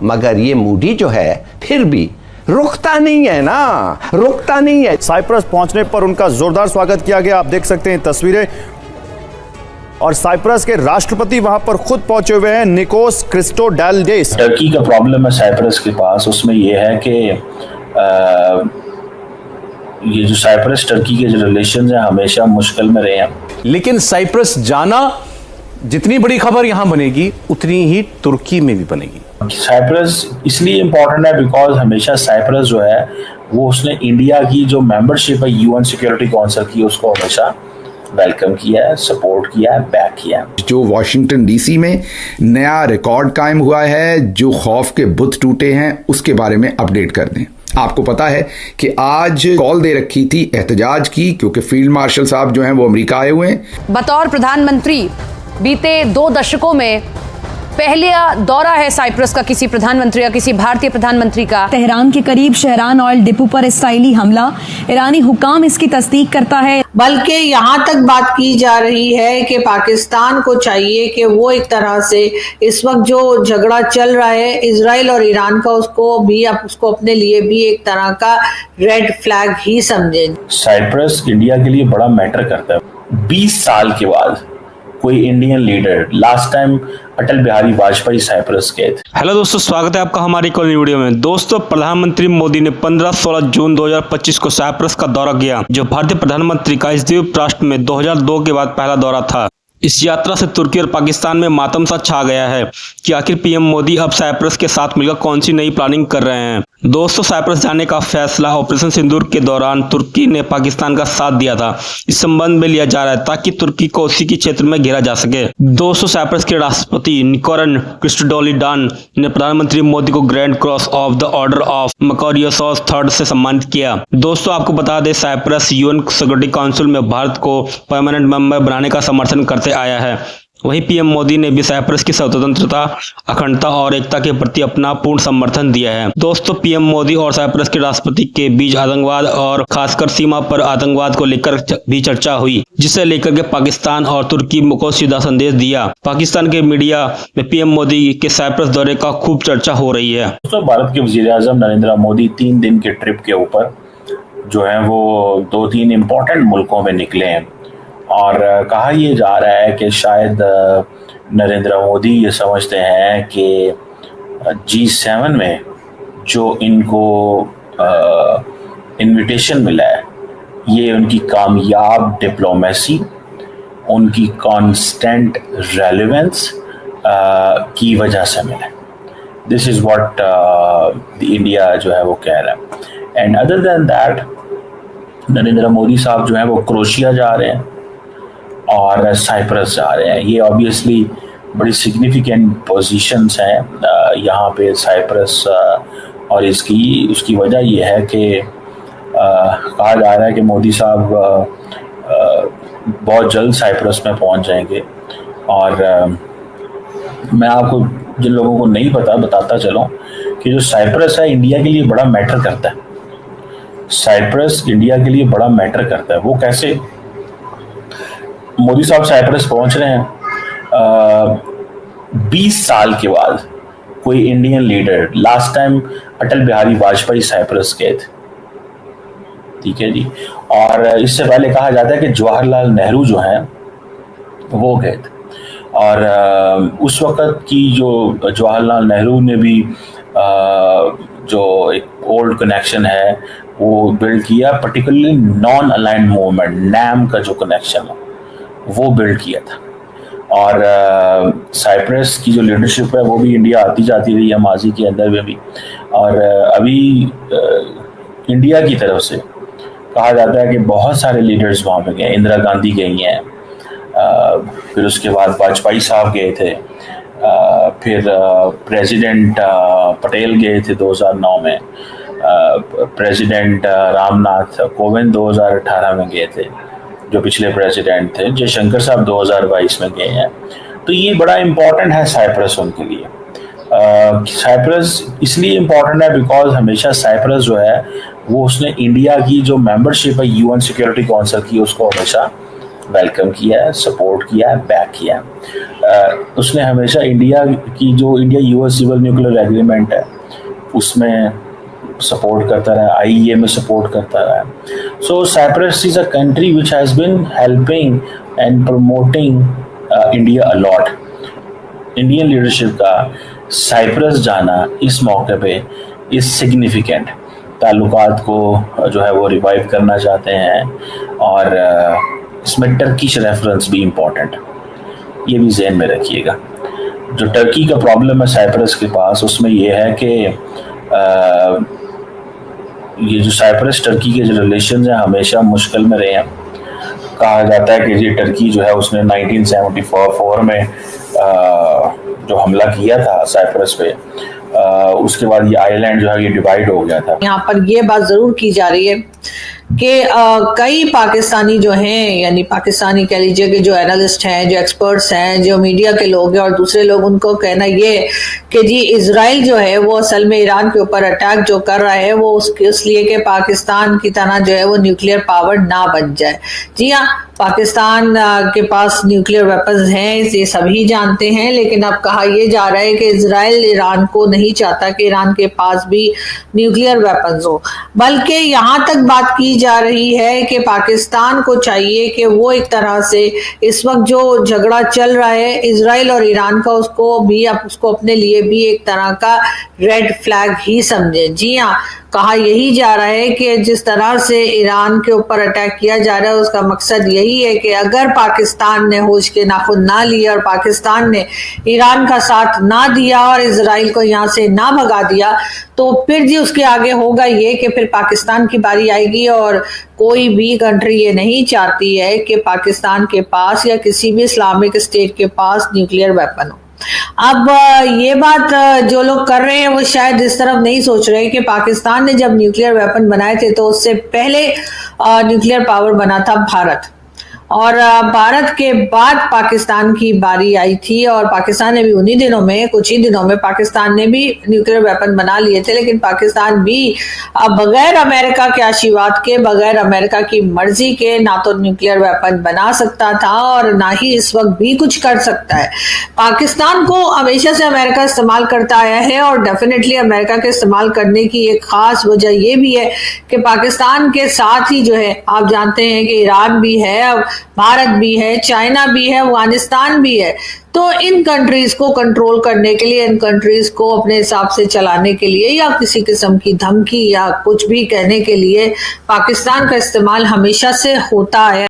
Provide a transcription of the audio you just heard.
मगर ये मूडी जो है फिर भी रुकता नहीं है ना, रुकता नहीं है। साइप्रस पहुंचने पर उनका जोरदार स्वागत किया गया। आप देख सकते हैं तस्वीरें, और साइप्रस के राष्ट्रपति वहां पर खुद पहुंचे हुए हैं, निकोस क्रिस्टोडालिडेस। टर्की का प्रॉब्लम है साइप्रस के पास, उसमें यह है कि ये जो साइप्रस टर्की के जो रिलेशन है हमेशा मुश्किल में रहे हैं। लेकिन साइप्रस जाना, जितनी बड़ी खबर यहां बनेगी उतनी ही तुर्की में भी बनेगी। साइप्रस इसलिए इम्पोर्टेंट है बिकॉज हमेशा साइप्रस जो है वो उसने इंडिया की जो मेंबरशिप है यूएन सिक्योरिटी काउंसिल की, उसको हमेशा वेलकम किया है, सपोर्ट किया है, बैक किया है। जो वॉशिंगटन डीसी में नया रिकॉर्ड कायम हुआ है, जो खौफ के बुत टूटे हैं, उसके बारे में अपडेट कर दें। आपको पता है कि आज कॉल दे रखी थी एहतजाज की, क्योंकि फील्ड मार्शल साहब जो हैं वो अमेरिका आए हुए हैं। बतौर प्रधानमंत्री बीते 2 दशकों में पहला दौरा है साइप्रस का किसी प्रधानमंत्री या किसी भारतीय प्रधानमंत्री का। तेहरान के करीब शहरान ऑयल डिपो पर इसराइली हमला, ईरानी हुकाम इसकी तस्दीक करता है। बल्कि यहाँ तक बात की जा रही है कि पाकिस्तान को चाहिए कि वो एक तरह से इस वक्त जो झगड़ा चल रहा है इजराइल और ईरान का, उसको अपने लिए भी एक तरह का रेड फ्लैग ही समझे। साइप्रस इंडिया के लिए बड़ा मैटर करता है। 20 साल के बाद कोई Indian leader, last time Atal Bihari Vajpayee Cyprus गए थे। हेलो दोस्तों, स्वागत है आपका हमारी एक नई वीडियो में। दोस्तों, प्रधानमंत्री मोदी ने 15-16 जून 2025 को साइप्रस का दौरा किया, जो भारतीय प्रधानमंत्री का इस द्वीप राष्ट्र में 2002 के बाद पहला दौरा था। इस यात्रा से तुर्की और पाकिस्तान में मातम सा छा गया है कि आखिर पीएम मोदी अब साइप्रस के साथ मिलकर कौन सी नई प्लानिंग कर रहे हैं। दोस्तों, साइप्रस जाने का फैसला ऑपरेशन सिंदूर के दौरान तुर्की ने पाकिस्तान का साथ दिया था, इस संबंध में लिया जा रहा है ताकि तुर्की को उसी के क्षेत्र में घेरा जा सके। दोस्तों, साइप्रस के राष्ट्रपति निकोस क्रिस्टोडालिडेस ने प्रधानमंत्री मोदी को grand cross of the order of Makarios III से सम्मानित किया। दोस्तों, आपको बता दें, साइप्रस यूएन सिक्योरिटी काउंसिल में भारत को परमानेंट मेंबर बनाने का समर्थन करते आया है। वहीं पीएम मोदी ने भी साइप्रस की स्वतंत्रता, अखंडता और एकता के प्रति अपना पूर्ण समर्थन दिया है। दोस्तों, पीएम मोदी और साइप्रस के राष्ट्रपति के बीच आतंकवाद और खासकर सीमा पर आतंकवाद को लेकर भी चर्चा हुई, जिसे लेकर के पाकिस्तान और तुर्की को सीधा संदेश दिया। पाकिस्तान के मीडिया में पीएम मोदी के साइप्रस दौरे का खूब चर्चा हो रही है। दोस्तों, भारत के वज़ीर-ए-आज़म नरेंद्र मोदी 3 दिन के ट्रिप के ऊपर जो है वो 2-3 इम्पोर्टेंट मुल्कों में निकले हैं, और कहा यह जा रहा है कि शायद नरेंद्र मोदी ये समझते हैं कि G7 में जो इनको इनविटेशन मिला है, ये उनकी कामयाब डिप्लोमेसी, उनकी कांस्टेंट रेलेवेंस की वजह से मिला। दिस इज़ व्हाट इंडिया जो है वो कह रहा है। And other than that, Narendra Modi साहब जो है वो क्रोएशिया जा रहे हैं और साइप्रस जा रहे हैं। ये ऑब्वियसली बड़ी सिग्निफिकेंट पोजीशंस हैं यहाँ पे साइप्रस, और उसकी वजह ये है कि कहा जा रहा है कि मोदी साहब बहुत जल्द साइप्रस में पहुँच जाएंगे। और मैं आपको, जिन लोगों को नहीं पता, बताता चलूँ कि जो साइप्रस है इंडिया के लिए बड़ा मैटर करता है। साइप्रस इंडिया के लिए बड़ा मैटर करता है। वो कैसे? मोदी साहब साइप्रस पहुंच रहे हैं 20 साल के बाद कोई Indian leader, last time Atal Bihari Vajpayee Cyprus गए थे, ठीक है जी। और इससे पहले कहा जाता है कि जवाहरलाल नेहरू जो हैं वो गए थे, और उस वक़्त की जो जवाहरलाल नेहरू ने भी जो एक ओल्ड कनेक्शन है वो बिल्ड किया, particularly non aligned movement, NAM का जो कनेक्शन है वो बिल्ड किया था। और साइप्रस की जो लीडरशिप है वो भी इंडिया आती जाती रही है माजी के अंदर में भी। और अभी इंडिया की तरफ से कहा जाता है कि बहुत सारे लीडर्स वहाँ पे गए। इंदिरा गांधी गई हैं, फिर उसके बाद वाजपेयी साहब गए थे, फिर प्रेसिडेंट पटेल गए थे 2009 में, प्रेसिडेंट रामनाथ कोविंद 2018 में गए थे, जो पिछले प्रेसिडेंट थे। जयशंकर साहब 2022 में गए हैं। तो ये बड़ा इम्पोर्टेंट है साइप्रस उनके लिए। साइप्रस इसलिए इम्पोर्टेंट है बिकॉज हमेशा साइप्रस जो है वो उसने इंडिया की जो मेंबरशिप है यूएन सिक्योरिटी काउंसिल की, उसको हमेशा वेलकम किया है, सपोर्ट किया है, बैक किया है। उसने हमेशा इंडिया की जो India US civil nuclear agreement है उसमें सपोर्ट करता रहा, IEA में सपोर्ट करता रहा। So Cyprus is a country which has been helping and promoting India a lot. Indian leadership का साइप्रस जाना इस मौके पे इज सिग्निफिकेंट। ताल्लुकात को जो है वो रिवाइव करना चाहते हैं और इसमें टर्किश रेफरेंस भी इम्पोर्टेंट, ये भी जहन में रखिएगा। जो टर्की का प्रॉब्लम है साइप्रस के पास, उसमें यह है कि ये जो साइप्रस टर्की के जो रिलेशन हैं हमेशा मुश्किल में रहे हैं। कहा जाता है कि ये टर्की जो है उसने 1974 में जो हमला किया था साइप्रस पे, उसके बाद ये आइलैंड जो है ये डिवाइड हो गया था। यहाँ पर ये बात जरूर की जा रही है कि कई पाकिस्तानी जो हैं, यानी पाकिस्तानी कह लीजिए कि जो एनालिस्ट हैं, जो एक्सपर्ट्स हैं, जो मीडिया के लोग हैं और दूसरे लोग, उनको कहना ये कि जी इजराइल जो है वो असल में ईरान के ऊपर अटैक जो कर रहा है वो इसलिए कि पाकिस्तान की तरह जो है वो न्यूक्लियर पावर ना बन जाए। जी हाँ, पाकिस्तान के पास न्यूक्लियर वेपन्स हैं, ये सभी जानते हैं, लेकिन अब कहा यह जा रहा है कि इजराइल ईरान को नहीं चाहता कि ईरान के पास भी न्यूक्लियर वेपन्स हो, बल्कि यहाँ तक बात की जा रही है कि पाकिस्तान को चाहिए कि वो एक तरह से इस वक्त जो झगड़ा चल रहा है इजराइल और ईरान का, उसको अपने लिए भी एक तरह का रेड फ्लैग ही समझे। जी हाँ, कहा यही जा रहा है कि जिस तरह से ईरान के ऊपर अटैक किया जा रहा है उसका मकसद यही है कि अगर पाकिस्तान ने होश के नाखुन ना लिए और पाकिस्तान ने ईरान का साथ ना दिया और इजराइल को यहाँ से ना भगा दिया, तो फिर जी उसके आगे होगा ये कि फिर पाकिस्तान की बारी आएगी। और कोई भी कंट्री ये नहीं चाहती है कि पाकिस्तान के पास या किसी भी इस्लामिक स्टेट के पास न्यूक्लियर वेपन हो। अब ये बात जो लोग कर रहे हैं वो शायद इस तरफ नहीं सोच रहे कि पाकिस्तान ने जब न्यूक्लियर वेपन बनाए थे तो उससे पहले न्यूक्लियर पावर बना था भारत, और भारत के बाद पाकिस्तान की बारी आई थी और पाकिस्तान ने भी उन्हीं दिनों में, कुछ ही दिनों में पाकिस्तान ने भी न्यूक्लियर वेपन बना लिए थे। लेकिन पाकिस्तान भी बगैर अमेरिका के आशीर्वाद के, बगैर अमेरिका की मर्जी के ना तो न्यूक्लियर वेपन बना सकता था और ना ही इस वक्त भी कुछ कर सकता है। पाकिस्तान को हमेशा से अमेरिका इस्तेमाल करता आया है और डेफिनेटली अमेरिका के इस्तेमाल करने की एक खास वजह ये भी है कि पाकिस्तान के साथ ही जो है आप जानते हैं कि ईरान भी है, भारत भी है, चाइना भी है, अफगानिस्तान भी है। तो इन कंट्रीज को कंट्रोल करने के लिए, इन कंट्रीज को अपने हिसाब से चलाने के लिए या किसी किस्म की धमकी या कुछ भी कहने के लिए पाकिस्तान का इस्तेमाल हमेशा से होता है।